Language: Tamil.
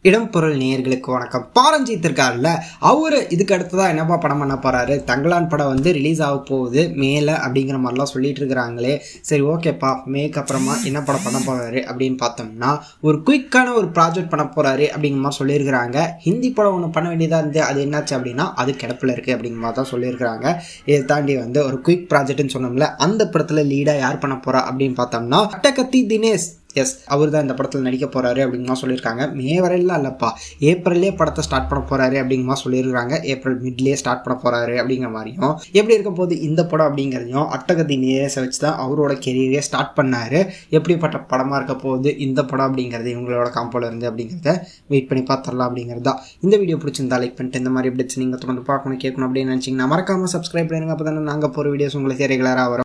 இடம் பொருள் நேயர்களுக்கு வணக்கம். பாரஞ்சித் இருக்கார்ல, அவரு இதுக்கு அடுத்ததான் என்னப்பா படம் பண்ண போறாரு, தங்கலான் படம் வந்து ரிலீஸ் ஆக போகுது மேல அப்படிங்கிற மாதிரிலாம் சொல்லிட்டு இருக்கிறாங்களே. சரி ஓகேப்பா, மேக்கு அப்புறமா என்ன படம் பண்ண போறாரு அப்படின்னு பார்த்தோம்னா ஒரு குயிக்கான ஒரு ப்ராஜெக்ட் பண்ண போறாரு அப்படிங்கிற மாதிரி சொல்லியிருக்கிறாங்க. ஹிந்தி படம் ஒன்று பண்ண வேண்டியதாக இருந்து அது என்னாச்சு அப்படின்னா அது கிடப்பில் இருக்கு அப்படிங்கிற மாதிரி தான் சொல்லியிருக்கிறாங்க. இதை தாண்டி வந்து ஒரு குயிக் ப்ராஜெக்ட்னு சொன்னோம்ல, அந்த படத்துல லீடா யார் பண்ண போறா அப்படின்னு பார்த்தோம்னா அட்டகத்தி தினேஷ். எஸ், அவர் தான் இந்த படத்தில் நடிக்க போகிறாரு அப்படிங்கமா சொல்லியிருக்காங்க. மே வரையிலாம் இல்லைப்பா, ஏப்ரல்லே படத்தை ஸ்டார்ட் பண்ண போகிறாரு அப்படிங்கமா சொல்லியிருக்காங்க. ஏப்ரல் மிட்லேயே ஸ்டார்ட் பண்ண போகிறாரு அப்படிங்கிற மாதிரியும், எப்படி இருக்க போது இந்த படம் அப்படிங்கிறதையும் அட்டகத்தி தினேஷை வச்சு தான் அவரோட கெரியரே ஸ்டார்ட் பண்ணார். எப்படிப்பட்ட படமாக இருக்க போகுது இந்த படம் அப்படிங்கிறது இவங்களோட காம்போல இருந்து அப்படிங்கிறத வெயிட் பண்ணி பார்த்துடலாம் அப்படிங்கிறது தான். இந்த வீடியோ பிடிச்சிருந்தா லைக் பண்ணிட்டு இந்த மாதிரி அப்டேட்ஸ் நீங்கள் தொடர்ந்து பார்க்கணும் கேட்கணும் அப்படின்னு நினச்சிங்கன்னா மறக்காமல் சப்ஸ்கிரைப் பண்ணுங்க. அப்போ தானே நாங்கள் போகிற வீடியோஸ் உங்களுக்கு ரெகுலராக வரும்.